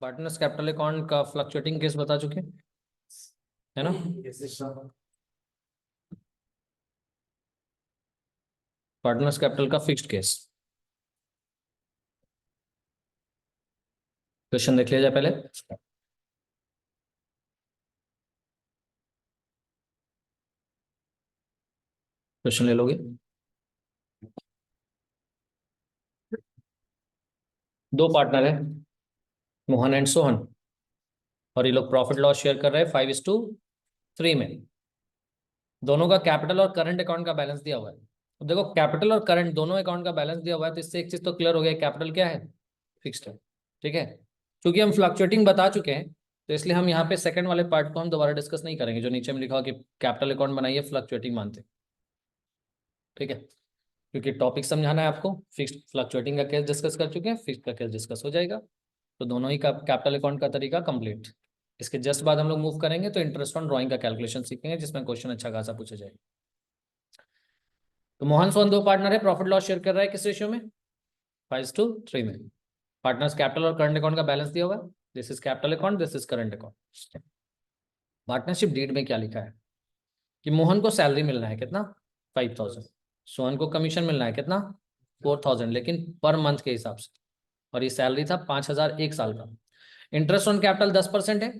Partners capital account का fluctuating case बता चुके हैं, है ना। पार्टनर्स कैपिटल का फिक्स्ड केस क्वेश्चन देख लिया जाए पहले। क्वेश्चन ले लोगे। दो पार्टनर है, मोहन एंड सोहन, और ये लोग प्रॉफिट लॉस शेयर कर रहे हैं 5:3 में। दोनों का कैपिटल और करंट अकाउंट का बैलेंस दिया हुआ है। तो देखो, कैपिटल और करंट दोनों अकाउंट का बैलेंस दिया हुआ है, तो इससे एक चीज तो क्लियर हो गया, कैपिटल क्या है, फिक्स्ड है। ठीक है, क्योंकि हम फ्लक्चुएटिंग बता चुके हैं, तो इसलिए हम यहाँ पे सेकंड वाले पार्ट को हम दोबारा डिस्कस नहीं करेंगे, जो नीचे में लिखा हो कि कैपिटल अकाउंट बनाइए फ्लक्चुएटिंग मानते हैं। ठीक है, क्योंकि टॉपिक समझाना है आपको। फिक्स्ड फ्लक्चुएटिंग का केस डिस्कस कर चुके हैं, फिक्स्ड का केस डिस्कस हो जाएगा, तो दोनों ही का कैपिटल अकाउंट का तरीका कंप्लीट। इसके जस्ट बाद हम लोग मूव करेंगे तो इंटरेस्ट ऑन ड्राइंग का कैलकुलेशन सीखेंगे, जिसमें क्वेश्चन अच्छा खासा पूछा जाएगा। तो मोहन सोहन दो पार्टनर है, प्रॉफिट लॉस शेयर कर रहा है किस रेशियो में, 5:3 में। पार्टनर्स कैपिटल और करंट अकाउंट का बैलेंस दिया हुआ है, this is capital account, this is current account. Partnership deed में क्या लिखा है कि मोहन को सैलरी मिलना है कितना, 5,000। सोहन को कमीशन मिलना है कितना, 4,000, लेकिन पर मंथ के हिसाब से, और ये सैलरी था 5,000 एक साल का। इंटरेस्ट ऑन कैपिटल 10% है।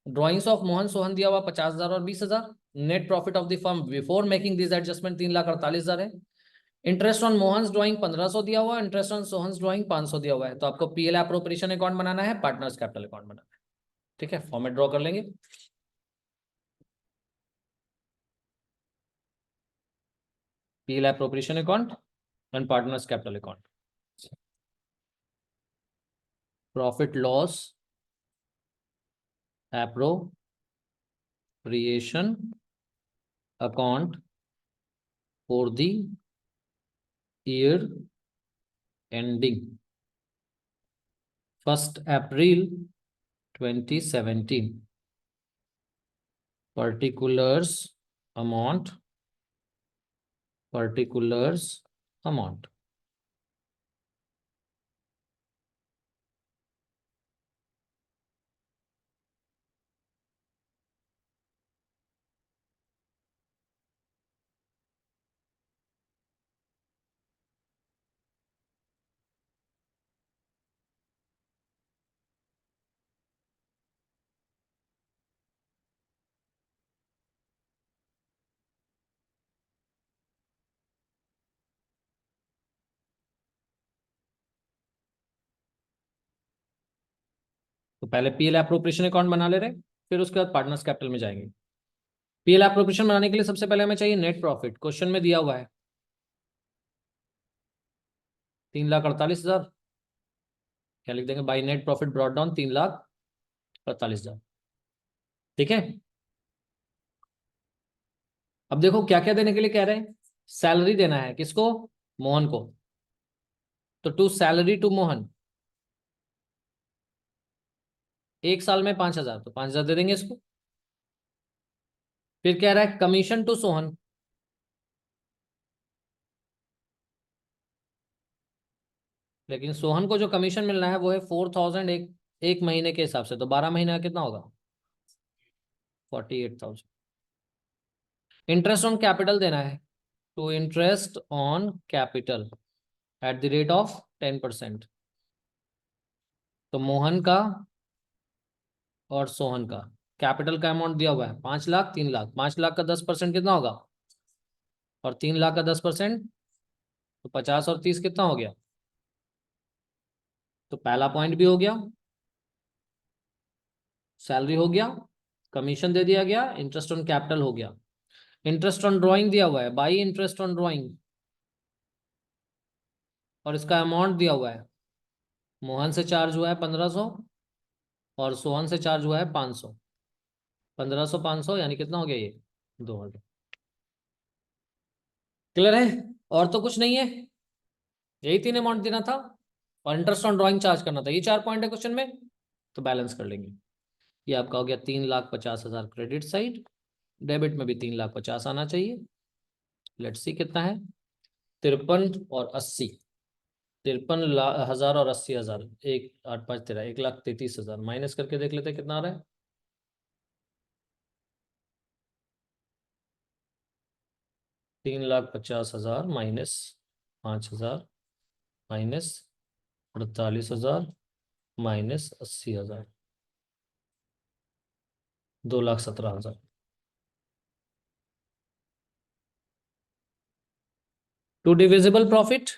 ड्रॉइंग्स ऑफ मोहन सोहन दिया हुआ 50,000 और 20,000। Net profit of the firm before making this adjustment 3,48,000 है। इंटरेस्ट ऑन मोहन ड्रॉइंग 1,500 दिया हुआ, इंटरेस्ट ऑन सोहन ड्रॉइंग 500 दिया हुआ है। तो आपको पीएल एप्रोप्रिएशन अकाउंट बनाना है, पार्टनर्स कैपिटल अकाउंट बनाना है। ठीक है, फॉर्मेट ड्रॉ कर लेंगे। PL appropriation account and partners capital account. Profit loss appropriation account for the year ending 1 April 2017। particulars amount। तो पहले पीएल एप्रोप्रिएशन अकाउंट बना ले रहे, फिर उसके बाद पार्टनर्स कैपिटल में जाएंगे। पीएल एप्रोप्रिएशन बनाने के लिए सबसे पहले हमें चाहिए नेट प्रॉफिट, क्वेश्चन में दिया हुआ है 3,48,000। क्या लिख देंगे, by net profit brought down 3,48,000। ठीक है, अब देखो क्या क्या देने के लिए कह रहे हैं। सैलरी देना है किसको, मोहन को, तो टू सैलरी टू मोहन, एक साल में 5,000, तो 5,000 दे देंगे इसको। फिर कह रहा है कमीशन टू सोहन, लेकिन सोहन को जो कमीशन मिलना है वो है 4,000 एक महीने के हिसाब से, तो 12 महीने का कितना होगा, 48,000। इंटरेस्ट ऑन कैपिटल देना है, to interest on capital at the rate of 10%। तो मोहन का और सोहन का कैपिटल का अमाउंट दिया हुआ है 5,00,000 3,00,000। 5,00,000 का 10% कितना होगा, और 3,00,000 का 10%, तो 50 और 30 कितना हो गया। तो पहला पॉइंट भी हो गया, सैलरी हो गया, कमीशन दे दिया गया, इंटरेस्ट ऑन कैपिटल हो गया। इंटरेस्ट ऑन ड्राइंग दिया हुआ है, बाई इंटरेस्ट ऑन ड्राइंग, और इसका अमाउंट दिया हुआ है। मोहन से चार्ज हुआ है 1,500 और सोहन से चार्ज हुआ है 500। 1,500 500 यानी कितना हो गया, ये 2,000। क्लियर है, और तो कुछ नहीं है, यही तीन अमाउंट देना था। और इंटरेस्ट ऑन ड्राइंग चार्ज करना था। ये 4 पॉइंट है क्वेश्चन में, तो बैलेंस कर लेंगे। ये आपका हो गया 3,50,000 क्रेडिट साइड, डेबिट में भी 3,50,000 आना चाहिए। लेट्स सी कितना है, 53 और 80, 53,000 और 80,000, 1,8,5,13, 1,33,000 माइनस करके देख लेते हैं कितना आ रहा है। 3,50,000 minus 5,000 minus 48,000 minus 80,000, 2,17,000। To divisible profit,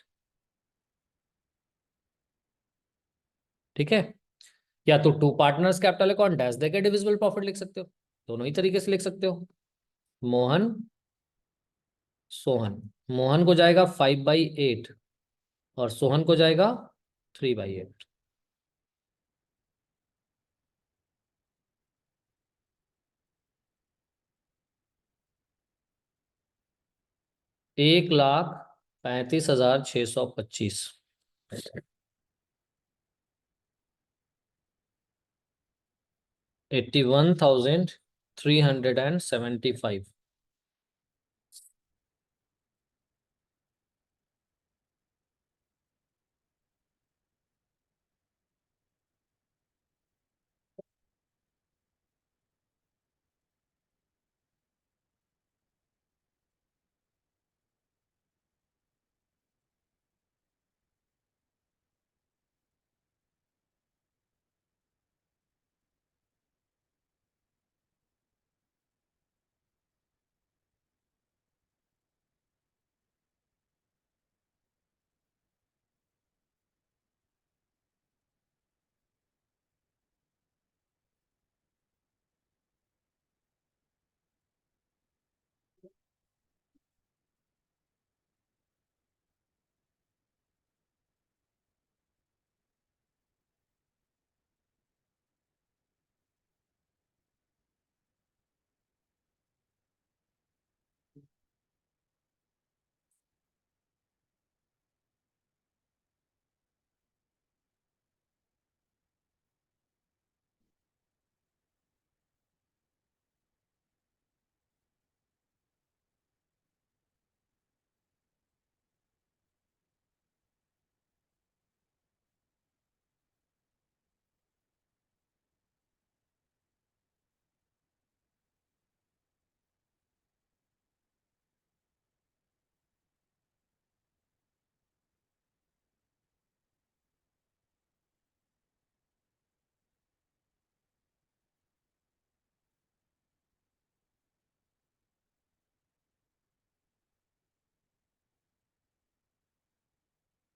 ठीक है। या तो to partners capital account dash देके डिविजिबल प्रॉफिट लिख सकते हो, दोनों ही तरीके से लिख सकते हो। मोहन सोहन, मोहन को जाएगा 5/8 और सोहन को जाएगा 3/8। 1,35,625, 81,375।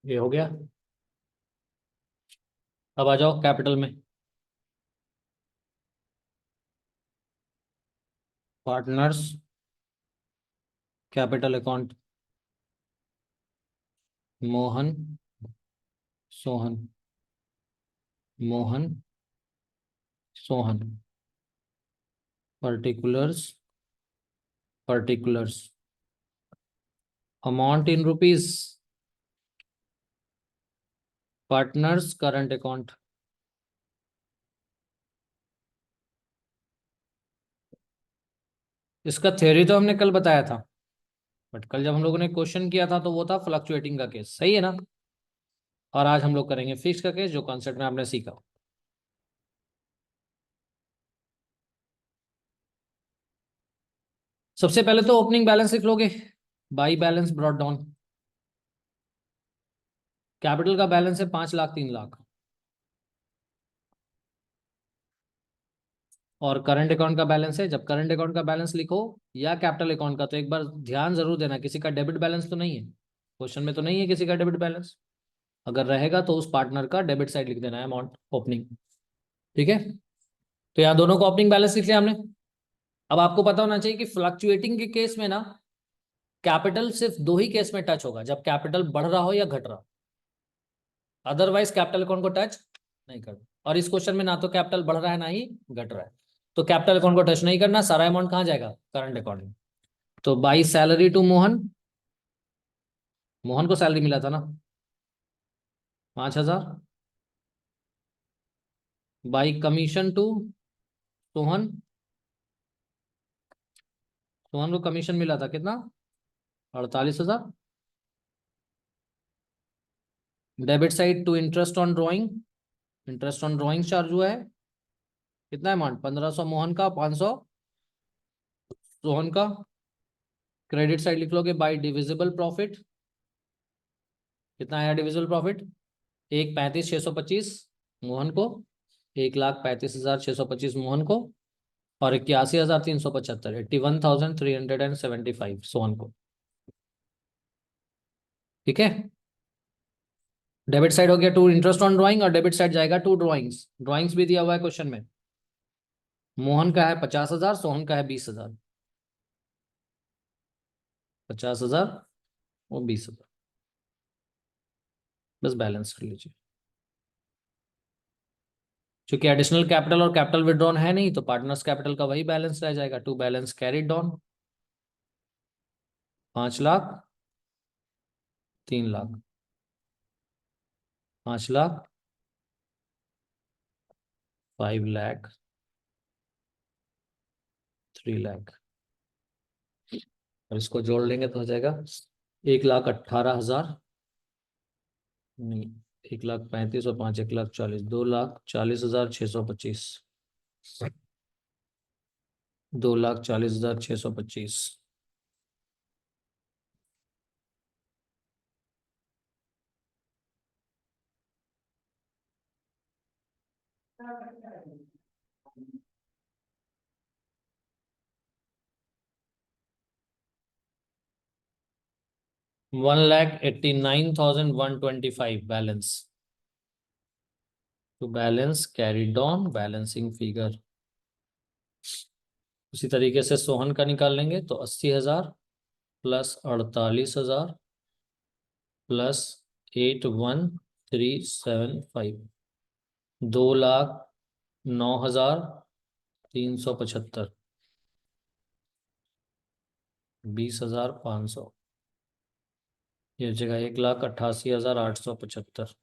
ये हो गया। अब आ जाओ कैपिटल में। Partners capital account, Mohan Sohan, Mohan Sohan, particulars particulars, amount in rupees, partners current account. इसका थ्योरी तो हमने कल बताया था, बट कल जब हम लोगों ने क्वेश्चन किया था तो वो था फ्लक्चुएटिंग का केस, सही है ना। और आज हम लोग करेंगे फिक्स का केस, जो कॉन्सेप्ट में आपने सीखा। सबसे पहले तो ओपनिंग बैलेंस लिख लोगे, by balance brought down. Capital का बैलेंस है 5,00,000 3,00,000, और करंट अकाउंट का बैलेंस है। जब करंट अकाउंट का बैलेंस लिखो या कैपिटल अकाउंट का, तो एक बार ध्यान जरूर देना, किसी का डेबिट बैलेंस तो नहीं है, क्वेश्चन में तो नहीं है किसी का डेबिट बैलेंस। अगर रहेगा तो उस पार्टनर का डेबिट साइड लिख देना है, अमाउंट ओपनिंग, ठीक है। तो यहाँ दोनों का ओपनिंग बैलेंस लिख लिया हमने। अब आपको पता होना चाहिए कि फ्लक्चुएटिंग के केस में ना, कैपिटल सिर्फ दो ही केस में टच होगा, जब कैपिटल बढ़ रहा हो या घट रहा हो, अदरवाइज कैपिटल अकाउंट को टच नहीं करना। और इस क्वेश्चन में ना तो कैपिटल बढ़ रहा है ना ही घट रहा है, तो कैपिटल अकाउंट को टच नहीं करना, सारा अमाउंट कहाँ जाएगा, करंट अकाउंट में। तो by salary to Mohan, Mohan को सैलरी मिला था ना, 5,000 by commission to Sohan. Sohan को कमीशन मिला था कितना? 48,000। Debit side to interest on drawing. Interest on drawing charge हुआ है कितना अमाउंट? 1,500 मोहन का, 500 सोहन का। क्रेडिट साइड लिख लोगे बाई डिविजिबल प्रॉफिट। कितना आया डिविजिबल प्रॉफिट? 1,35,625 मोहन को, 1,35,625 मोहन को, और 81,375 81,375 सोहन को। ठीक है, डेबिट साइड हो गया टू इंटरेस्ट ऑन ड्राइंग, और डेबिट साइड जाएगा टू ड्राइंग्स। ड्राइंग्स भी दिया हुआ है क्वेश्चन में। मोहन का है 50,000, सोहन का है 20,000। 50,000 और 20,000, बस बैलेंस कर लीजिए। क्योंकि एडिशनल कैपिटल और कैपिटल विड्रॉन है नहीं, तो पार्टनर्स कैपिटल का वही बैलेंस रह जाएगा। To balance carried down 5 lakh, 3 lakh, 5 lakh, 5 lakh, 3 lakh, और इसको जोड़ लेंगे तो हो जाएगा 1,18,000 नहीं, 1,35,000 और 5 1,40,000, 2,40,625, 2,40,625। $1,89,125 balance to balance carried on balancing figure. उसी तरीके से सोहन का निकाल लेंगे तो 80,000 प्लस 48,000 प्लस 81,375, 2,09,375, 20,500, ये जगह 1,88,875।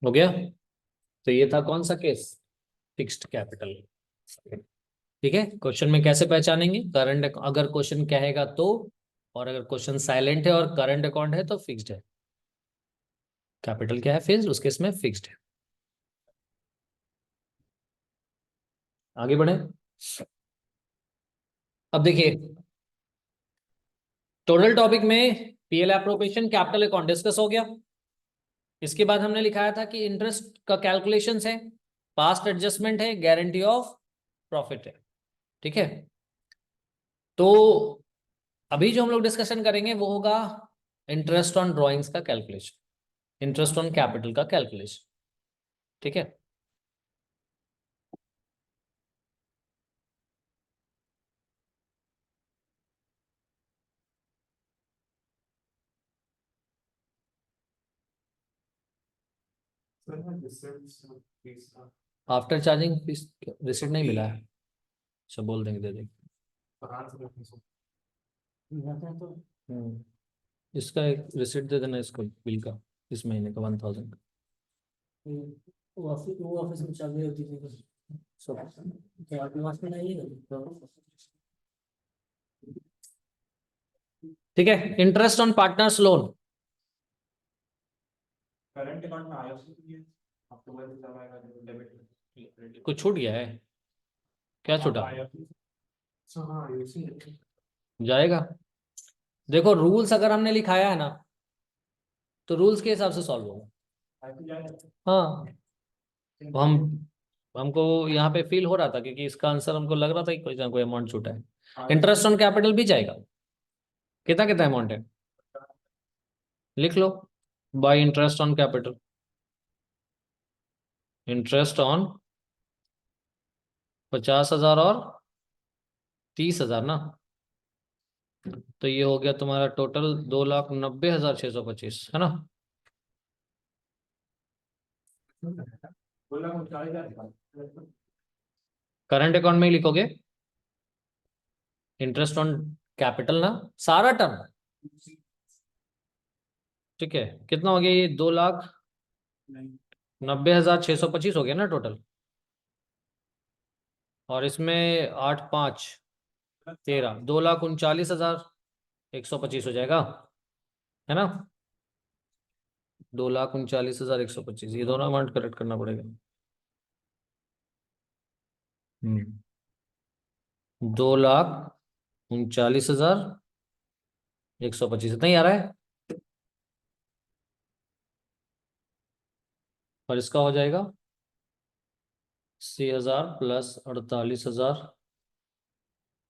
हो गया। तो ये था कौन सा केस? Fixed capital. ठीक है, क्वेश्चन में कैसे पहचानेंगे? करंट, अगर क्वेश्चन कहेगा तो, और अगर क्वेश्चन साइलेंट है और करंट अकाउंट है तो फिक्स्ड है। कैपिटल क्या है फिर उस केस में? फिक्स्ड है। आगे बढ़े। अब देखिए, टोटल टॉपिक में PL appropriation capital account discuss हो गया। इसके बाद हमने लिखाया था कि इंटरेस्ट का कैलकुलेशन है, पास्ट एडजस्टमेंट है, गारंटी ऑफ प्रॉफिट है। ठीक है, तो अभी जो हम लोग डिस्कशन करेंगे वो होगा इंटरेस्ट ऑन ड्रॉइंग्स का कैलकुलेशन, इंटरेस्ट ऑन कैपिटल का कैलकुलेशन। ठीक है, आफ्टर चार्जिंग फीस रिसिप्ट नहीं मिला है, अच्छा बोल देंगे, दे देंगे। इसका एक रिसिप्ट दे देना, इसको बिल का, इस महीने का 1,000 का। वो ऑफिस में चाबी होती थी सब, तो आपके पास में नहीं है तो। ठीक है, interest on partners loan. Current account में आया आपको डेबिट कुछ छूट गया है क्या? छूटा जाएगा। देखो रूल्स अगर हमने लिखाया है ना, तो रूल्स के हिसाब से सॉल्व होगा। हाँ, हम हमको यहाँ पे फील हो रहा था क्योंकि इसका आंसर हमको लग रहा था कि कोई ना कोई अमाउंट छूटा है। इंटरेस्ट ऑन कैपिटल भी जाएगा। कितना कितना अमाउंट है? लिख लो, by interest on capital, interest on 50,000 और 30,000 ना, तो ये हो गया तुम्हारा टोटल 2,90,625 है ना। करंट अकाउंट में ही लिखोगे इंटरेस्ट ऑन कैपिटल ना, सारा टर्म, ठीक है। कितना हो गया ये, 2,90,625 हो गया ना टोटल, और इसमें 8 5 13, 2,39,125 हो जाएगा, है ना। 2,39,125, ये दोनों अमाउंट करेक्ट करना पड़ेगा। 2,39,125 इतना ही आ रहा है, और इसका हो जाएगा 80,000 प्लस 48,000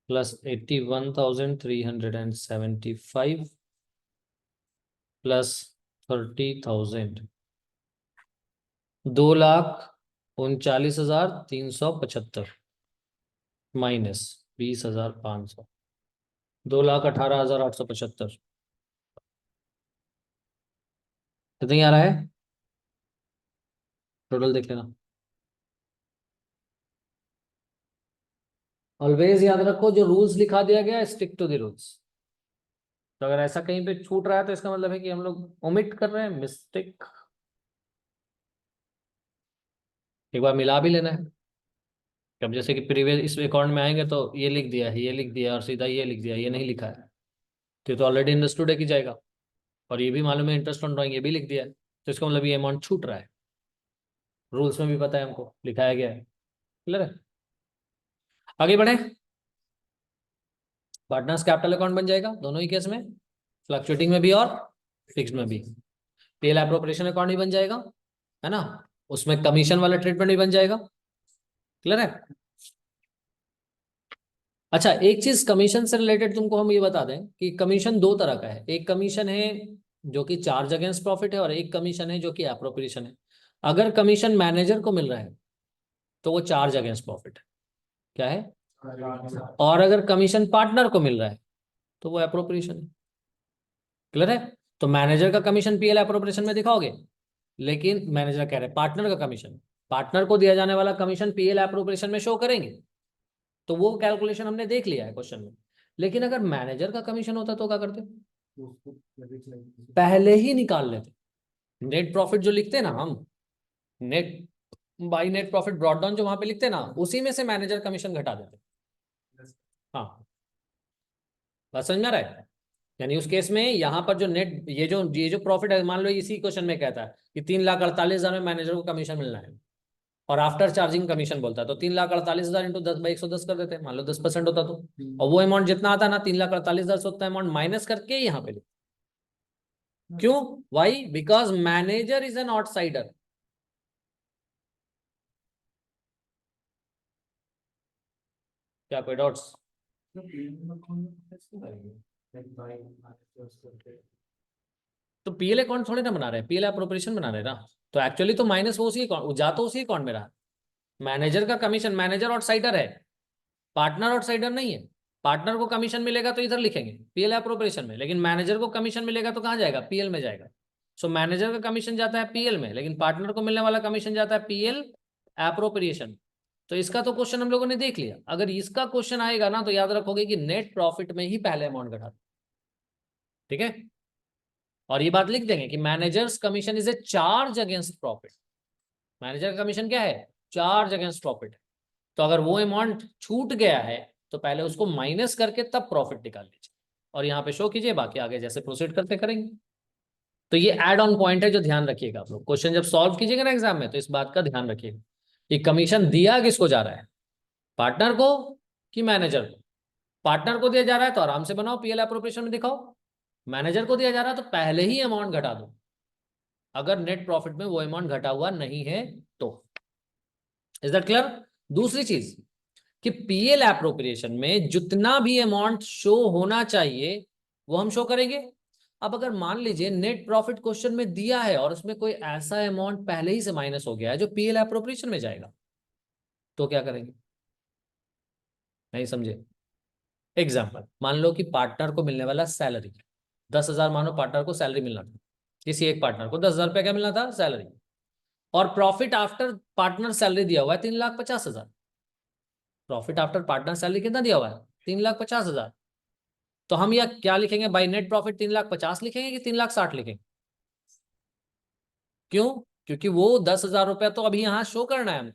प्लस 81,375 प्लस 30,000, 2,39,375 माइनस 20,500, 2,18,875 कितना ही आ रहा है टोटल, देख लेना। ऑलवेज याद रखो, जो रूल्स लिखा दिया गया स्टिक टू द रूल्स। तो अगर ऐसा कहीं पे छूट रहा है तो इसका मतलब है कि हम लोग ओमिट कर रहे हैं, मिस्टेक। एक बार मिला भी लेना है। अब जैसे कि प्रीवियस इस अकाउंट में आएंगे तो ये लिख दिया है, ये लिख दिया और सीधा ये लिख दिया, ये नहीं लिखा है तो ऑलरेडी अंडरस्टूड है कि जाएगा। और ये भी मालूम है इंटरेस्ट ऑन ड्राइंग, ये भी लिख दिया है, तो इसका मतलब ये अमाउंट छूट रहा है। रूल्स में भी पता है हमको, लिखाया गया है। क्लियर है। आगे बढ़े। पार्टनर्स कैपिटल अकाउंट बन जाएगा दोनों ही केस में, फ्लक्चुएटिंग में भी और फिक्स्ड में भी। पीएल एप्रोप्रिएशन अकाउंट भी बन जाएगा, है ना, उसमें कमीशन वाला ट्रीटमेंट भी बन जाएगा। क्लियर है। अच्छा, एक चीज कमीशन से रिलेटेड तुमको हम ये बता दें कि कमीशन दो तरह का है। एक कमीशन है जो कि चार्ज अगेंस्ट प्रॉफिट है, और एक कमीशन है जो कि एप्रोप्रिएशन है। अगर कमीशन मैनेजर को मिल रहा है तो वो चार्ज अगेंस्ट प्रॉफिट है, क्या है, और अगर कमीशन पार्टनर को मिल रहा है तो वो एप्रोप्रिएशन है। क्लियर है। तो मैनेजर का कमीशन पीएल एप्रोप्रिएशन में दिखाओगे, लेकिन मैनेजर कह रहे हैं पार्टनर का कमीशन, पार्टनर को दिया जाने वाला कमीशन पीएल एप्रोप्रिएशन में शो करेंगे। तो वो कैलकुलेशन हमने देख लिया है क्वेश्चन में। लेकिन अगर मैनेजर का कमीशन होता तो क्या करते, पहले ही निकाल लेते। नेट प्रॉफिट जो लिखते हैं ना हम, net by net profit brought down जो वहां पे लिखते हैं ना, उसी में से मैनेजर कमीशन घटा देते। हाँ, बात समझ में आ रहा है। यानी उस केस में यहाँ पर जो नेट ये जो प्रॉफिट है, मान लो इसी क्वेश्चन में कहता है कि 3,48,000 में मैनेजर को कमीशन मिलना है, और आफ्टर चार्जिंग कमीशन बोलता है, तो 3,48,000 इंटू 10/110 कर देते हैं, मान लो 10% होता तो, और वो अमाउंट जितना आता है ना 3,48,000 से उतना अमाउंट माइनस करके यहाँ पे क्यों, why, because manager is an outsider. क्या कोई डाउट्स। तो पीएल अकाउंट थोड़े ना बना रहे हैं, पीएल अप्रोप्रिएशन बना रहे हैं ना, तो एक्चुअली तो माइनस वो उसी अकाउंट जा तो उसी अकाउंट में रहा। मैनेजर का कमीशन, मैनेजर आउटसाइडर है, पार्टनर आउटसाइडर नहीं है। पार्टनर को कमीशन मिलेगा तो इधर लिखेंगे पीएल एप्रोप्रिएशन में, लेकिन मैनेजर को कमीशन मिलेगा तो कहाँ जाएगा, पीएल में जाएगा। सो मैनेजर का कमीशन जाता है पीएल में, लेकिन पार्टनर को मिलने वाला कमीशन जाता है पीएल एप्रोप्रिएशन। तो इसका तो क्वेश्चन हम लोगों ने देख लिया। अगर इसका क्वेश्चन आएगा ना तो याद रखोगे कि नेट प्रॉफिट में ही पहले अमाउंट घटा, ठीक है। और ये बात लिख देंगे कि managers commission is a charge against profit. Manager का कमीशन क्या है, चार्ज अगेंस्ट प्रॉफिट। तो अगर वो अमाउंट छूट गया है तो पहले उसको माइनस करके तब प्रॉफिट निकाल लीजिए, और यहाँ पे शो कीजिए, बाकी आगे जैसे प्रोसीड करते करेंगे। तो ये एड ऑन पॉइंट है जो ध्यान रखिएगा आप लोग, क्वेश्चन जब सॉल्व कीजिएगा ना एग्जाम में तो इस बात का ध्यान रखिएगा कि कमीशन दिया किसको जा रहा है, पार्टनर को कि मैनेजर को। पार्टनर को दिया जा रहा है तो आराम से बनाओ, पीएल एप्रोप्रिएशन में दिखाओ। मैनेजर को दिया जा रहा है तो पहले ही अमाउंट घटा दो, अगर नेट प्रॉफिट में वो अमाउंट घटा हुआ नहीं है तो। Is that clear. दूसरी चीज कि पीएल एप्रोप्रिएशन में जितना भी अमाउंट शो होना चाहिए वो हम शो करेंगे, अब अगर मान लीजिए नेट प्रॉफिट क्वेश्चन में दिया है और उसमें कोई ऐसा अमाउंट पहले ही से माइनस हो गया है जो पीएल एप्रोप्रिएशन में जाएगा, तो क्या करेंगे? नहीं समझे? एग्जाम्पल, मान लो कि पार्टनर को मिलने वाला सैलरी 10,000, मानो पार्टनर को सैलरी मिलना था, किसी एक पार्टनर को 10,000 रुपया क्या मिलना था? सैलरी। और प्रॉफिट आफ्टर पार्टनर सैलरी दिया हुआ है 3,50,000। प्रॉफिट आफ्टर पार्टनर सैलरी कितना दिया हुआ है? 3,50,000। तो हम यह क्या लिखेंगे? बाई नेट प्रॉफिट 3,50,000 लिखेंगे कि 3,60,000 लिखेंगे? क्यों? क्योंकि वो 10,000 रुपया तो अभी यहाँ शो करना है हमें,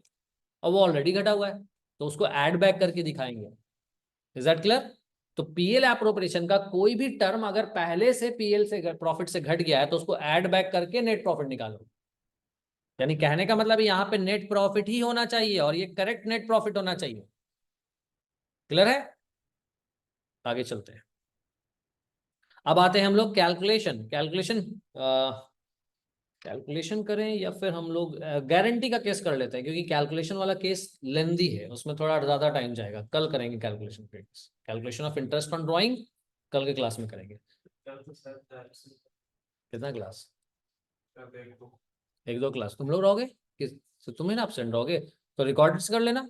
और वो ऑलरेडी घटा हुआ है, तो उसको ऐड बैक करके दिखाएंगे। Is that clear? तो पीएल एप्रोप्रिएशन का कोई भी टर्म अगर पहले से पीएल से प्रॉफिट से घट गया है तो उसको ऐड बैक करके नेट प्रॉफिट निकालो। यानी कहने का मतलब यहाँ पे नेट प्रॉफिट ही होना चाहिए और ये करेक्ट नेट प्रॉफिट होना चाहिए। क्लियर है? आगे चलते हैं। अब आते हैं हम लोग कैलकुलेशन करें या फिर हम लोग गारंटी का केस कर लेते हैं, क्योंकि कैलकुलेशन वाला केस लेंदी है, उसमें थोड़ा ज्यादा टाइम जाएगा। कल करेंगे calculation of interest on drawing, कल के क्लास में करेंगे। कितना क्लास? एक दो क्लास तुम लोग रहोगे? किस? तो तुम्हें ना एब्सेंट रहोगे तो रिकॉर्ड कर लेना।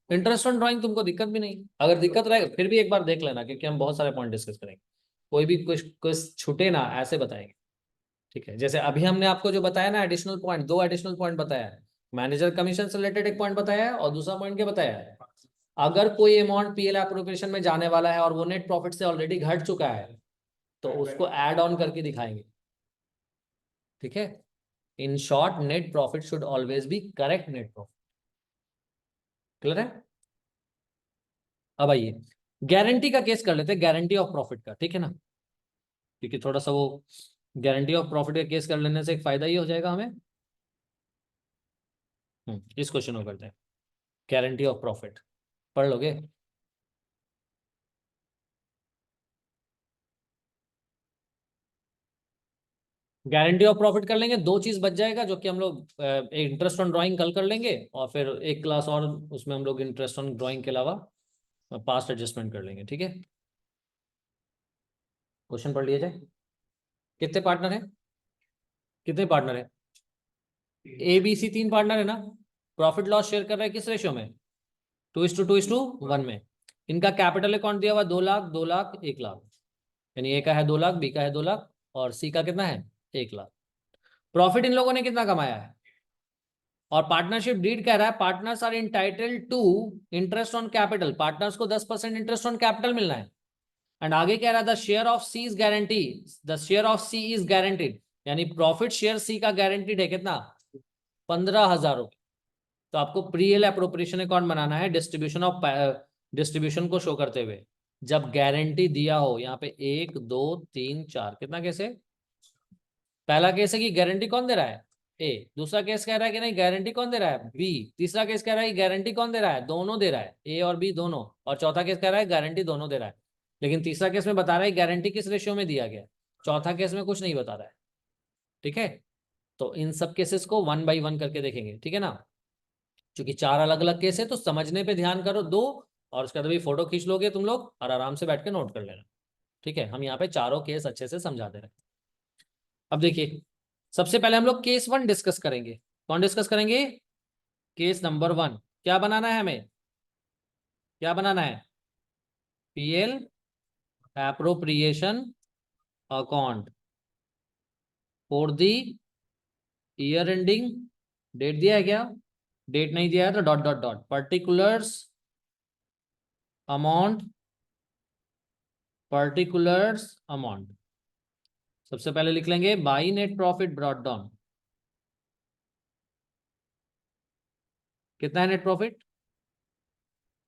इंटरेस्ट ऑन ड्राइंग तुमको दिक्कत भी नहीं, अगर दिक्कत रहे फिर भी एक बार देख लेना, क्योंकि हम बहुत सारे पॉइंट डिस्कस करेंगे। कोई भी कुछ छूटे ना, ऐसे बताएंगे। ठीक है, जैसे अभी हमने आपको जो बताया ना एडिशनल पॉइंट, 2 एडिशनल पॉइंट बताया है। मैनेजर कमीशन से रिलेटेड एक पॉइंट बताया है और दूसरा पॉइंट क्या बताया है? अगर कोई अमाउंट पीएल एप्रोप्रिएशन में जाने वाला है और वो नेट प्रॉफिट से ऑलरेडी घट चुका है तो उसको ऐड ऑन करके दिखाएंगे। ठीक है, in short net profit should always be correct net profit. Clear है? अब आइए गारंटी का केस कर लेते हैं, गारंटी ऑफ प्रॉफिट का। ठीक है ना, क्योंकि थोड़ा सा वो गारंटी ऑफ प्रॉफिट का केस कर लेने से एक फायदा ही हो जाएगा हमें। इस क्वेश्चन को करते हैं, गारंटी ऑफ प्रॉफिट। पढ़ लोगे? गारंटी ऑफ प्रॉफिट कर लेंगे, 2 चीज बच जाएगा, जो कि हम लोग इंटरेस्ट ऑन ड्राइंग कल कर लेंगे और फिर एक क्लास और उसमें हम लोग इंटरेस्ट ऑन ड्राइंग के अलावा पास्ट एडजस्टमेंट कर लेंगे। ठीक है, क्वेश्चन पढ़ लिया जाए। कितने पार्टनर है? कितने पार्टनर है? ए बी सी 3 पार्टनर है ना। प्रॉफिट लॉस शेयर कर रहे हैं किस रेशियो में? 2:1 में। इनका कैपिटल अकाउंट दिया हुआ 2 लाख, 2 लाख, 1 लाख। यानी ए का है 2 लाख, बी का है 2 लाख और सी का कितना है? 1 लाख। प्रॉफिट इन लोगों ने कितना कमाया है? और पार्टनरशिप डीड कह रहा है partners are entitled to interest on capital, partners को 10% इंटरेस्ट ऑन कैपिटल मिलना है। एंड आगे कह रहा है the share of C is guarantee, the share of C is guaranteed, यानी प्रॉफिट शेयर सी का गारंटीड है कितना? 15,000 रुपये। तो आपको प्रीएल एप्रोप्रिएशन अकाउंट बनाना है डिस्ट्रीब्यूशन को शो करते हुए, जब गारंटी दिया हो। यहाँ पे 1 2 3 4 कितना केस है? पहला केस है कि गारंटी कौन दे रहा है? ए। दूसरा केस कह रहा है कि नहीं गारंटी कौन दे रहा है? बी। तीसरा केस कह रहा है कि गारंटी कौन दे रहा है? दोनों दे रहा है, ए और बी दोनों। और चौथा केस कह रहा है गारंटी दोनों दे रहा है। लेकिन तीसरा केस में बता रहा है गारंटी किस रेशियो में दिया गया, चौथा केस में कुछ नहीं बता रहा है। ठीक है, तो इन सब केसेस को 1 बाई 1 करके देखेंगे। ठीक है ना, क्योंकि 4 अलग अलग केस है तो समझने पे ध्यान करो 2, और उसके बाद भी फोटो खींच लोगे तुम लोग और आराम से बैठ के नोट कर लेना। ठीक है, हम यहाँ पे चारों केस अच्छे से समझा दे रहे हैं। अब देखिए, सबसे पहले हम लोग केस 1 डिस्कस करेंगे। कौन डिस्कस करेंगे? Case number 1। क्या बनाना है हमें? क्या बनाना है? PL appropriation account for the year ending. Date दिया है क्या? डेट नहीं दिया है तो dot dot dot particulars amount, particulars amount. सबसे पहले लिख लेंगे by net profit brought down. कितना है नेट प्रॉफिट?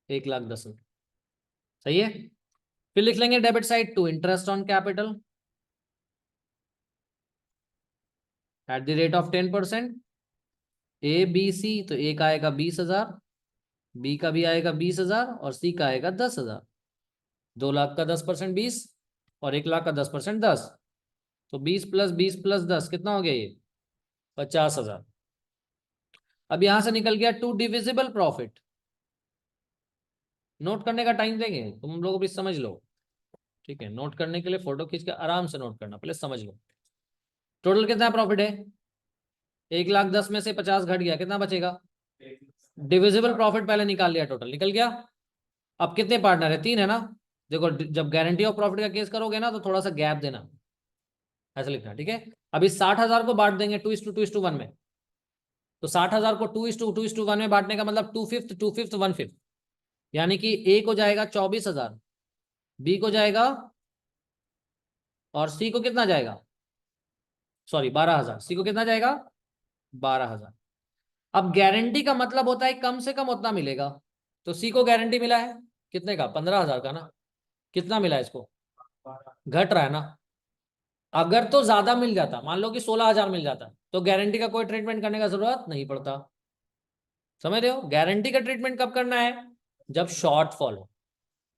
1,10,000। सही है। फिर लिख लेंगे debit side to interest on capital at the rate of 10%। A B C, तो ए का आएगा 20,000, बी का भी आएगा 20,000 और सी का आएगा 10,000। 2 लाख का 10% 20 और 1 लाख का 10% 10, तो 20 प्लस 20 प्लस 10 कितना हो गया ये? 50,000। अब यहां से निकल गया टू डिविजिबल प्रॉफिट। नोट करने का टाइम देंगे तुम लोग भी, समझ लो। ठीक है, नोट करने के लिए फोटो खींच के आराम से नोट करना, पहले समझ लो। टोटल कितना प्रॉफिट है? 1,10,000 में से 50 घट गया, कितना बचेगा? डिविजिबल प्रॉफिट पहले निकाल लिया, टोटल निकल गया। अब कितने पार्टनर है? 3 है ना। देखो जब गारंटी ऑफ प्रॉफिट का केस करोगे ना तो थोड़ा सा गैप देना, ऐसा लिखना, ठीक है। अभी 60,000 को बांट देंगे 2:2:1 में। तो 60,000 को 2:2:1 में बांटने का मतलब 2/5 2/5 1/5, यानी कि ए को जाएगा 24,000, बी को जाएगा, और सी को कितना जाएगा? सॉरी 12,000। सी को कितना जाएगा? 12,000। अब गारंटी का मतलब होता है कम से कम उतना मिलेगा। तो सी को गारंटी मिला है कितने का? 15,000 का ना। कितना मिला इसको? घट रहा है ना। अगर तो ज्यादा मिल जाता, मान लो कि 16,000 मिल जाता, तो गारंटी का कोई ट्रीटमेंट करने का जरूरत नहीं पड़ता। समझ रहे हो? गारंटी का ट्रीटमेंट कब करना है? जब शॉर्टफॉल हो,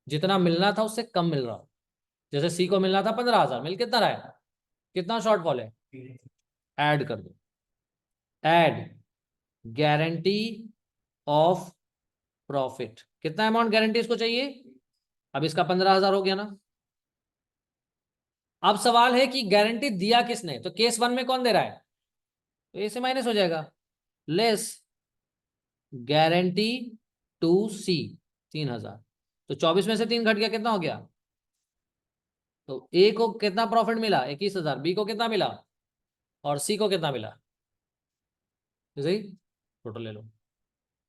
जितना मिलना था उससे कम मिल रहा हो। जैसे सी को मिलना था 15,000, मिल कितना रहा है? कितना शॉर्टफॉल है? ऐड कर दो, ऐड गारंटी ऑफ प्रॉफिट। कितना अमाउंट गारंटी इसको चाहिए? अब इसका 15,000 हो गया ना। अब सवाल है कि गारंटी दिया किसने? तो केस 1 में कौन दे रहा है? तो ए से माइनस हो जाएगा, लेस गारंटी टू सी 3,000। तो 24 में से 3 घट गया, कितना हो गया? तो ए को कितना प्रॉफिट मिला? 21,000। बी को कितना मिला? और सी को कितना मिला? तो सही, टोटल ले लो।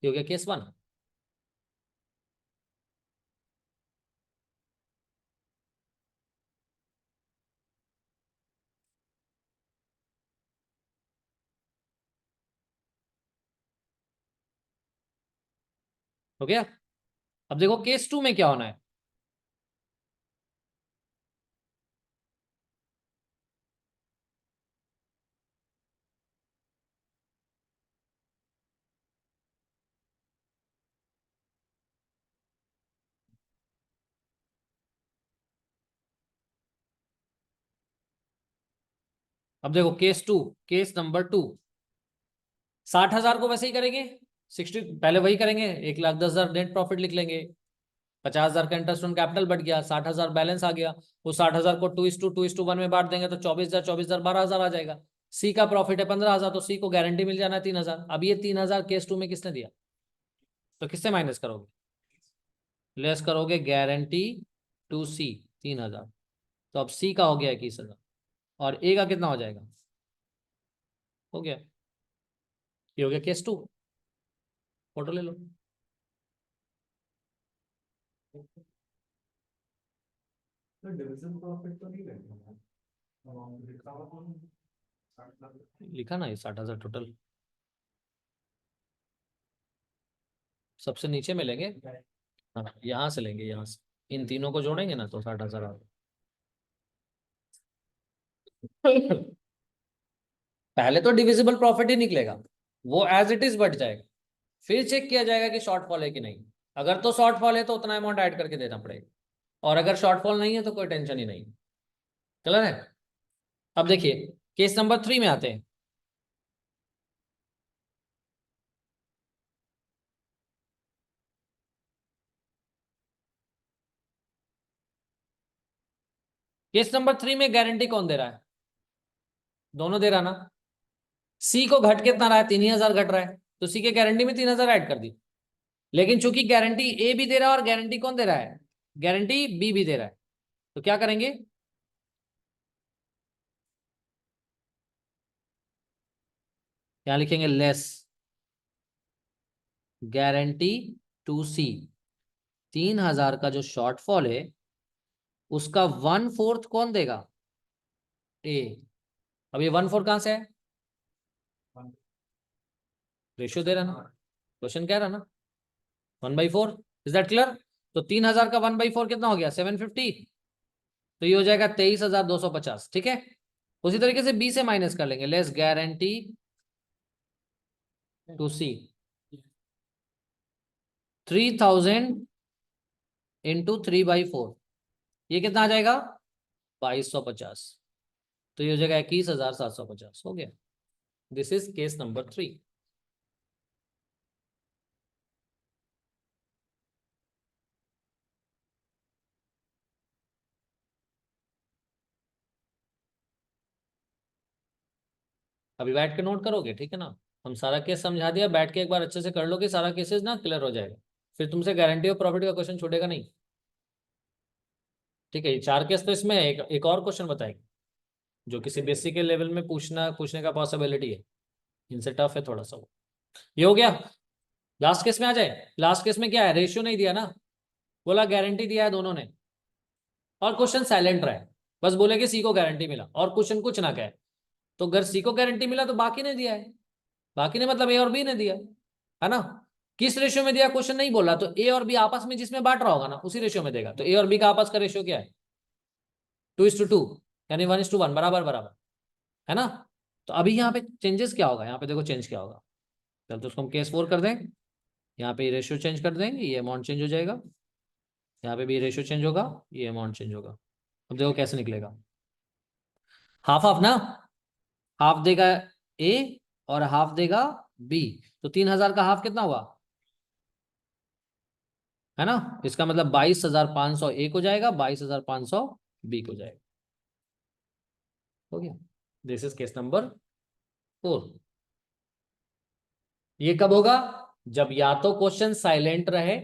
ये हो गया केस 1। हो गया। अब देखो केस 2 में क्या होना है। अब देखो केस नंबर 2, 60,000 को वैसे ही करेंगे, 60 पहले वही करेंगे, 1,10,000 नेट प्रॉफिट लिख लेंगे। 50,000 का इंटरेस्ट ऑन कैपिटल बढ़ गया, 60,000 बैलेंस आ गया। वो 60,000 को 2:2:1 में बांट देंगे तो 24,000 24,000 12,000 आ जाएगा। सी का प्रॉफिट है 15,000, तो सी को गारंटी मिल जाना है 3,000। अब ये 3,000 केस 2 में किसने दिया? तो किससे माइनस करोगे? लेस करोगे गारंटी टू सी 3,000। तो अब सी का हो गया 21,000, और ए का कितना हो जाएगा? हो गया। ये हो गया केस 2। फोटो ले लो। तो डिविजन प्रॉफिट तो नहीं लगेगा, लिखा हुआ तो नहीं। लिखा ना ये 60,000 टोटल, सबसे नीचे में लेंगे। हाँ यहाँ से लेंगे, यहाँ से इन तीनों को जोड़ेंगे ना तो 60,000 आ गया। पहले तो डिविजिबल प्रॉफिट ही निकलेगा, वो एज इट इज बढ़ जाएगा। फिर चेक किया जाएगा कि शॉर्टफॉल है कि नहीं। अगर तो शॉर्टफॉल है तो उतना अमाउंट ऐड करके देना पड़ेगा, और अगर शॉर्टफॉल नहीं है तो कोई टेंशन ही नहीं। क्लियर है? अब देखिए केस नंबर 3 में आते हैं। केस नंबर 3 में गारंटी कौन दे रहा है? दोनों दे रहा ना। सी को घट कितना रहा है? 3,000 घट रहा है, तो सी के गारंटी में 3,000 ऐड कर दी। लेकिन चूंकि गारंटी ए भी दे रहा है और गारंटी कौन दे रहा है? गारंटी बी भी दे रहा है, तो क्या करेंगे? यहां लिखेंगे लेस गारंटी टू सी। 3,000 का जो शॉर्टफॉल है उसका 1/4 कौन देगा? ए। अब ये 1/4 कहां से है? रेशियो दे रहा ना, क्वेश्चन कह रहा ना 1/4। Is that clear? तो 3,000 का 1/4 कितना हो गया? 750। तो ये हो जाएगा 23,250। ठीक है। उसी तरीके से बी से माइनस कर लेंगे, less guarantee to C 3,000 into 3/4, ये कितना आ जाएगा? 2,250। तो ये हो जाएगा 21,750। हो गया। This is case number 3। अभी बैठ के नोट करोगे, ठीक है ना? हम सारा केस समझा दिया, बैठ के एक बार अच्छे से कर लोगे सारा केसेस ना, क्लियर हो जाएगा। फिर तुमसे गारंटी ऑफ प्रॉफिट का क्वेश्चन छूटेगा नहीं। ठीक है, ये 4 केस तो इसमें एक और क्वेश्चन बताएंगे जो किसी बेसिक के लेवल में पूछने का पॉसिबिलिटी है। इनसे टफ है थोड़ा सा वो। ये हो गया। लास्ट केस में आ जाए। लास्ट केस में क्या है, रेशियो नहीं दिया ना, बोला गारंटी दिया है दोनों ने, और क्वेश्चन साइलेंट रहा है, बस बोले कि सी को गारंटी मिला और क्वेश्चन कुछ ना कहे। तो अगर सी को गारंटी मिला तो बाकी ने दिया है, बाकी ने मतलब ए और बी ने दिया है ना। किस रेशियो में दिया क्वेश्चन नहीं बोला, तो ए और बी आपस में जिसमें बांट रहा होगा ना उसी रेशियो में देगा। तो ए और बी का आपस का रेशियो क्या है, 2:2, यानी 1:1 बराबर बराबर, है ना। तो अभी यहाँ पे चेंजेस क्या होगा, यहाँ पे देखो चेंज क्या होगा। चल तो उसको हम केस 4 कर दें, यहाँ पे रेशियो चेंज कर देंगे, ये अमाउंट चेंज हो जाएगा। यहाँ पे भी रेशियो चेंज होगा, ये अमाउंट चेंज होगा। अब देखो कैसे निकलेगा, हाफ हाफ ना, हाफ देगा ए और हाफ देगा बी। तो 3,000 का हाफ कितना हुआ, है ना। इसका मतलब 22,500 ए को जाएगा, 22,500 बी को जाएगा। हो गया, दिस इज केस नंबर 4। ये कब होगा, जब या तो क्वेश्चन साइलेंट रहे,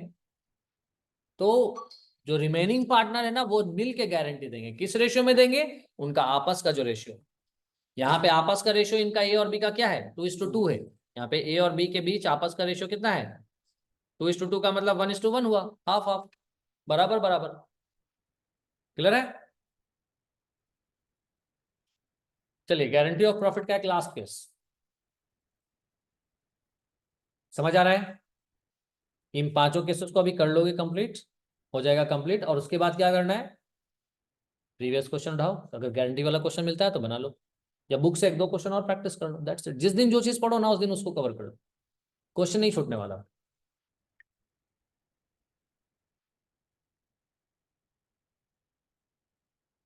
तो जो रिमेनिंग पार्टनर है ना वो मिल के गारंटी देंगे। किस रेशियो में देंगे, उनका आपस का जो रेशियो। यहाँ पे आपस का रेशियो इनका ए और बी का क्या है, 2:2 है। यहाँ पे ए और बी के बीच आपस का रेशियो कितना है, 2:2 का मतलब 1:1 हुआ, हाफ हाफ, बराबर बराबर। क्लियर है। चलिए, गारंटी ऑफ प्रॉफिट का एक लास्ट केस समझ आ रहा है। इन 5 केसेस को अभी कर लोगे कंप्लीट, हो जाएगा कंप्लीट। और उसके बाद क्या करना है, प्रीवियस क्वेश्चन उठाओ, अगर गारंटी वाला क्वेश्चन मिलता है तो बना लो, या बुक से 1-2 क्वेश्चन और प्रैक्टिस कर लो, दैट्स इट। जिस दिन जो चीज पढ़ो ना उस दिन उसको कवर कर लो, क्वेश्चन नहीं छूटने वाला।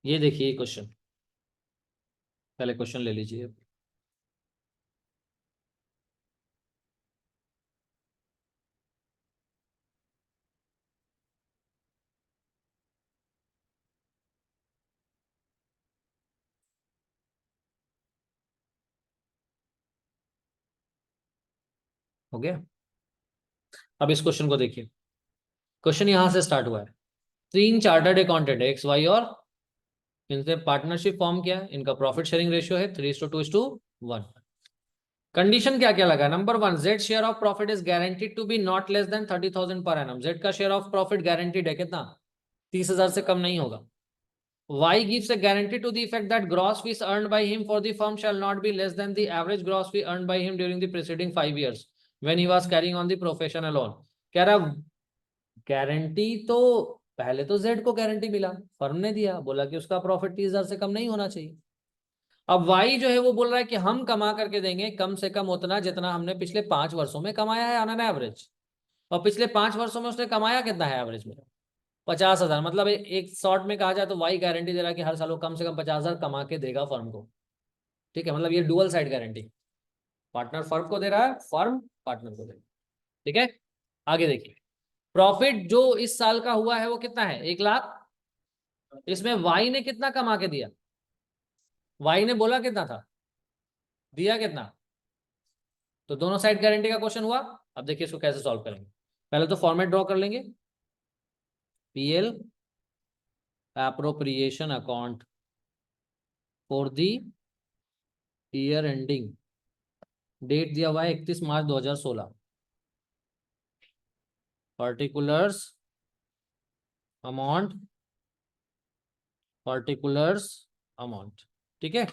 ये देखिए क्वेश्चन, पहले क्वेश्चन ले लीजिए। हो गया। अब इस क्वेश्चन को देखिए, क्वेश्चन यहां से स्टार्ट हुआ है। 3 चार्टर्ड अकाउंटेंट एक्स वाई और इनसे पार्टनरशिप फॉर्म किया है, इनका प्रॉफिट शेयरिंग रेशियो है 3:2:1। कंडीशन क्या क्या लगा, number 1, Z share of profit is guaranteed to be not less than 30,000 per annum. Z का शेयर ऑफ प्रॉफिट गारंटीड है कितना, 30,000 से कम नहीं होगा। Y gives a guarantee to the effect that gross fees earned by him for the firm shall not be less than the average gross fee earned by him during the preceding 5 years when he was carrying on the profession alone। कह रहा guarantee तो पहले तो Z को guarantee मिला, firm ने दिया, बोला कि उसका प्रॉफिट 30,000 से कम नहीं होना चाहिए। अब वाई जो है वो बोल रहा है कि हम कमा करके देंगे कम से कम उतना जितना हमने पिछले 5 वर्षों में कमाया है ऑन एन एवरेज। और पिछले 5 वर्षों में उसने कमाया कितना है एवरेज में, 50,000। मतलब एक शॉर्ट में कहा जाए तो वाई गारंटी दे रहा है कि हर साल वो कम से कम 50,000 कमा के देगा फर्म को। ठीक है, मतलब ये dual side guarantee, partner firm को दे रहा है, फर्म पार्टनर को दे रहा है। ठीक है, आगे देखिए, प्रॉफिट जो इस साल का हुआ है वो कितना है, 1,00,000। इसमें वाई ने कितना कमा के दिया, वाई ने बोला कितना था, दिया कितना। तो दोनों साइड गारंटी का क्वेश्चन हुआ। अब देखिए इसको कैसे सॉल्व करेंगे, पहले तो फॉर्मेट ड्रॉ कर लेंगे, PL appropriation account for the year ending, date दिया हुआ है 31 March 2016। Particulars amount, particulars amount. ठीक है,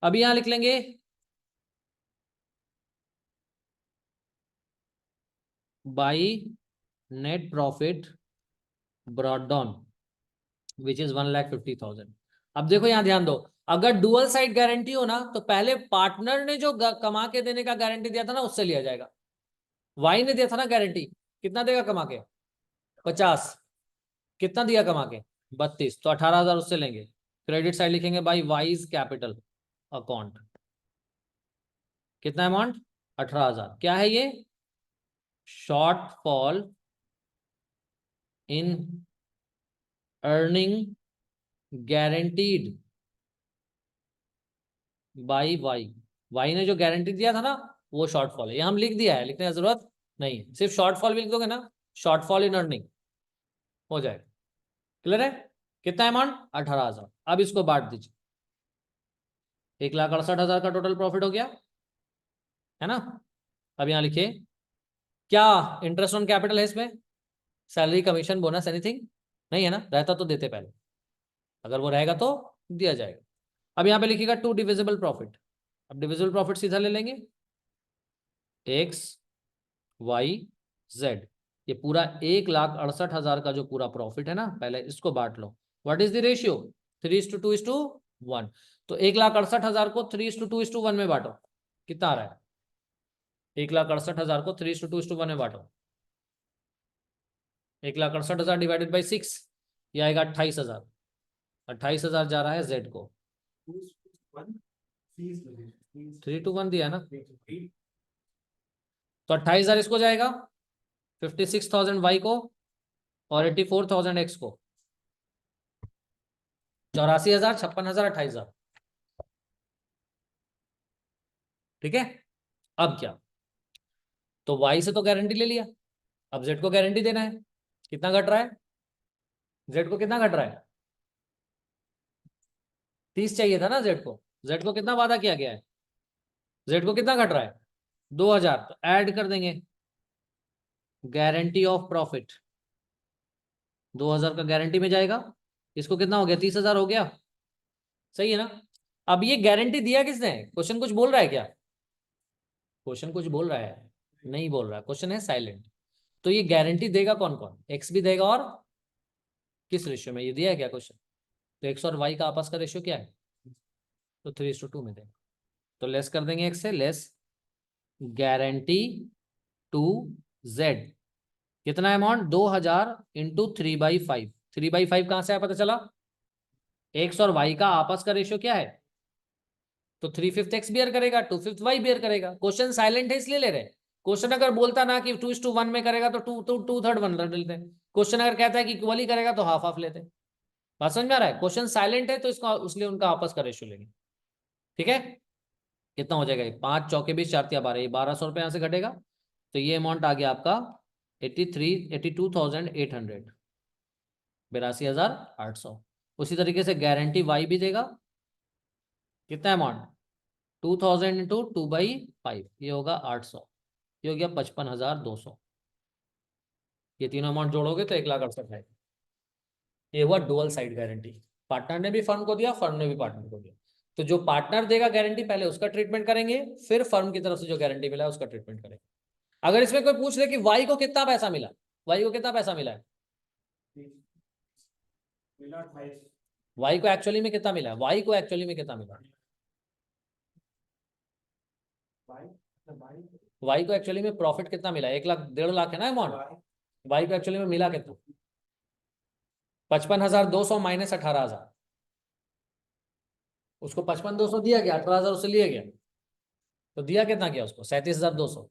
अब यहां लिख लेंगे by net profit brought down which is 1,50,000। अब देखो यहां ध्यान दो, अगर डुअल साइड गारंटी हो ना तो पहले पार्टनर ने जो कमा के देने का गारंटी दिया था ना उससे लिया जाएगा। वाई ने दिया था ना गारंटी, कितना देगा कमा के, 50। कितना दिया कमा के, 32, तो 18,000 उससे लेंगे। क्रेडिट साइड लिखेंगे बाई वाइज कैपिटल अकाउंट, कितना अमाउंट, 18,000। क्या है ये, shortfall in earning guaranteed by Y. Y ने जो गारंटी दिया था ना वो शॉर्टफॉल है, ये हम लिख दिया है, लिखने की जरूरत नहीं है, सिर्फ शॉर्टफॉल भी लिख दोगे ना, शॉर्टफॉल इन अर्निंग हो जाएगा। क्लियर है? कितना अमाउंट? 18,000। अब इसको बांट दीजिए, 1,68,000 का टोटल प्रॉफिट हो गया है ना। अब यहां लिखिए क्या इंटरेस्ट ऑन कैपिटल है इसमें, सैलरी कमीशन बोनस एनीथिंग नहीं है ना, रहता तो देते पहले, अगर वो रहेगा तो दिया जाएगा। अब यहां पे लिखिएगा टू डिविजिबल प्रॉफिट। अब डिविजिबल प्रॉफिट सीधा ले लेंगे, एक्स वाई जेड, ये पूरा 1,68,000 का जो पूरा प्रॉफिट है ना, पहले इसको बांट लो। What is the ratio? 3:2:1। तो 1,68,000 को 3:2:1 में बांटो, कितना आ रहा है? 1,68,000 को 3:2:1 में बांटो, 1,68,000 डिवाइडेड बाई 6, ये आएगा 28,000। 28,000 जा रहा है जेड को, 3:1 दिया ना, तो 28,000 इसको जाएगा, 56,000 वाई को और 84,000 एक्स को, 84,000, 56,000, 28,000। ठीक है, अब क्या, तो वाई से तो गारंटी ले लिया, अब जेड को गारंटी देना है, कितना घट रहा है? जेड को कितना घट रहा है? 30 चाहिए था ना जेड को, जेड को कितना वादा किया गया है? जेड को कितना घट रहा है? 2,000, तो ऐड कर देंगे गारंटी ऑफ प्रॉफिट, 2,000 का गारंटी में जाएगा, इसको कितना हो गया? 30,000 हो गया, सही है ना। अब ये गारंटी दिया किसने? क्वेश्चन कुछ बोल रहा है क्या? क्वेश्चन कुछ बोल रहा है? नहीं बोल रहा है, क्वेश्चन है साइलेंट। तो ये गारंटी देगा कौन कौन? एक्स भी देगा, और किस रेशियो में, ये दिया है क्या क्वेश्चन? तो एक्स और वाई का आपस का रेशियो क्या है? तो 3:2 में देगा, तो लेस कर देंगे एक्स से, लेस गारंटी टू जेड, कितना अमाउंट? 2,000 इंटू 3/5। 3/5 कहां से आया पता चला? एक्स और वाई का आपस का रेशियो क्या है? तो 3/5 एक्स बियर करेगा, 2/5 वाई बियर करेगा। क्वेश्चन साइलेंट है इसलिए ले रहे हैं। क्वेश्चन अगर बोलता ना कि 2:1 में करेगा तो 2/3 1 रख लेते हैं। क्वेश्चन अगर कहता है कि इक्वली करेगा तो हाफ हाफ लेते हैं। बात समझ में आ रहा है? क्वेश्चन साइलेंट है तो इसका उसलिए उनका आपस का रेशियो लेंगे। ठीक है, कितना हो जाएगा? 5 चौके 20, 4 तिया 12, ये 1,200 रुपये यहाँ से घटेगा, तो ये अमाउंट आ गया आपका 82,800, 82,800। उसी तरीके से गारंटी वाई भी देगा, कितना अमाउंट? 2,000 इंटू 2/5, ये होगा 800, ये हो गया 55,200। ये तीनों अमाउंट जोड़ोगे तो 1,68,000 है। ये हुआ डुअल साइड गारंटी, पार्टनर ने भी फर्म को दिया, फर्म ने भी पार्टनर को दिया। तो जो पार्टनर देगा गारंटी पहले उसका ट्रीटमेंट करेंगे, फिर फर्म की तरफ से जो गारंटी मिला है उसका ट्रीटमेंट करेंगे। अगर इसमें कोई पूछ ले कि वाई को कितना पैसा मिला, वाई को कितना पैसा मिला है, वाई को एक्चुअली में कितना मिला है, वाई को एक्चुअली में कितना मिला, वाई को एक्चुअली में प्रॉफिट कितना मिला? 1,00,000, 1.5 लाख है ना अमाउंट, वाई को एक्चुअली में मिला कितना? 55,200 माइनस 18,000, उसको 55,200 दिया गया, 18,000 उससे लिया गया, तो दिया कितना गया उसको? 37,200।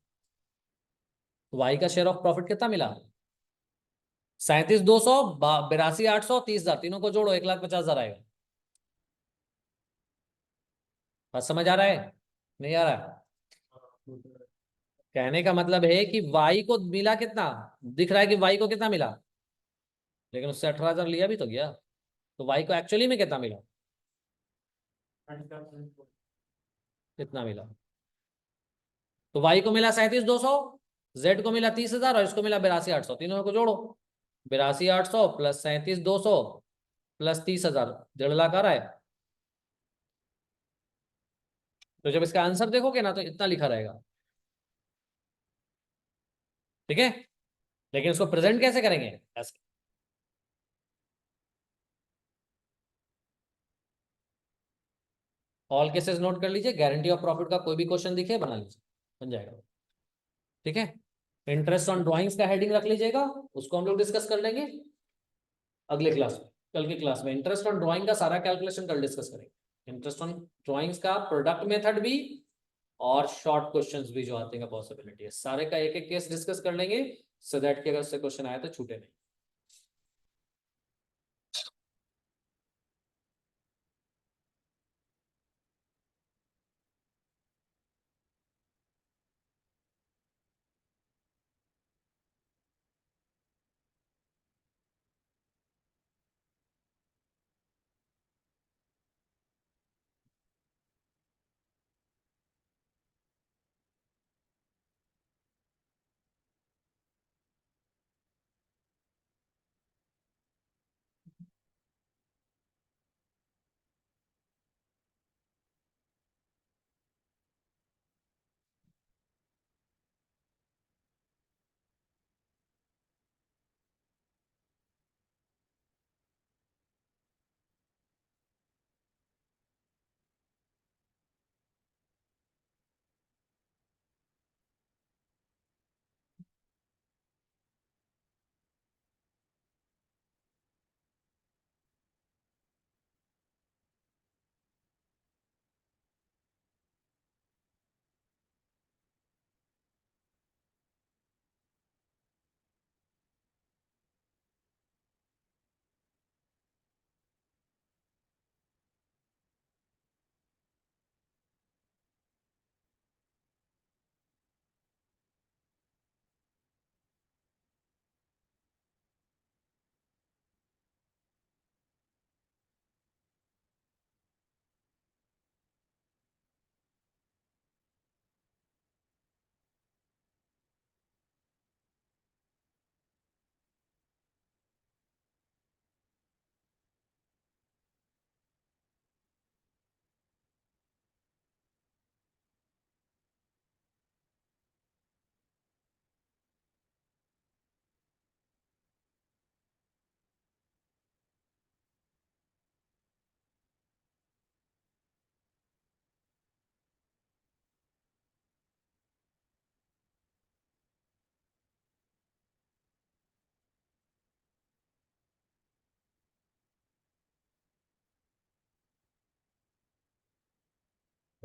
वाई का शेयर ऑफ प्रॉफिट कितना मिला? 37,200, 82,800, 30,000, तीनों को जोड़ो 1,50,000 आएगा। बात समझ आ रहा है? नहीं आ रहा है? कहने का मतलब है कि वाई को मिला कितना, दिख रहा है कि वाई को कितना मिला, लेकिन उससे 18,000 लिया भी तो गया, तो वाई को एक्चुअली में कितना मिला? कितना मिला? तो वाई को मिला 37,200, जेड को मिला 30,000 और इसको मिला 82,800, तीनों को जोड़ो, 82,800 प्लस 37,200 प्लस 30,000, 1.5 लाख आ रहा है। तो जब इसका आंसर देखोगे ना तो इतना लिखा रहेगा। ठीक है, लेकिन इसको प्रेजेंट कैसे करेंगे? ऐसे ऑल केसेस नोट कर लीजिए, गारंटी ऑफ प्रॉफिट का कोई भी क्वेश्चन दिखे बना लीजिए, बन जाएगा। ठीक है, इंटरेस्ट ऑन ड्राइंग्स का हेडिंग रख लीजिएगा, उसको हम लोग डिस्कस कर लेंगे अगले क्लास में, कल की क्लास में। इंटरेस्ट ऑन ड्राइंग का सारा कैलकुलेशन कल डिस्कस करेंगे, इंटरेस्ट ऑन ड्राइंग्स का प्रोडक्ट मेथड भी और शॉर्ट क्वेश्चंस भी जो आते हैं पॉसिबिलिटी है, सारे का एक एक केस डिस्कस कर लेंगे, सो दैट कि अगर उससे क्वेश्चन आया तो छूटे नहीं।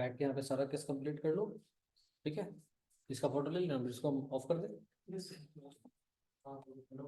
बैठ के यहाँ पे सारा केस कंप्लीट कर लो, ठीक है। इसका फोटो ले लेना, इसको ऑफ कर दे। Yes. हाँ, hello.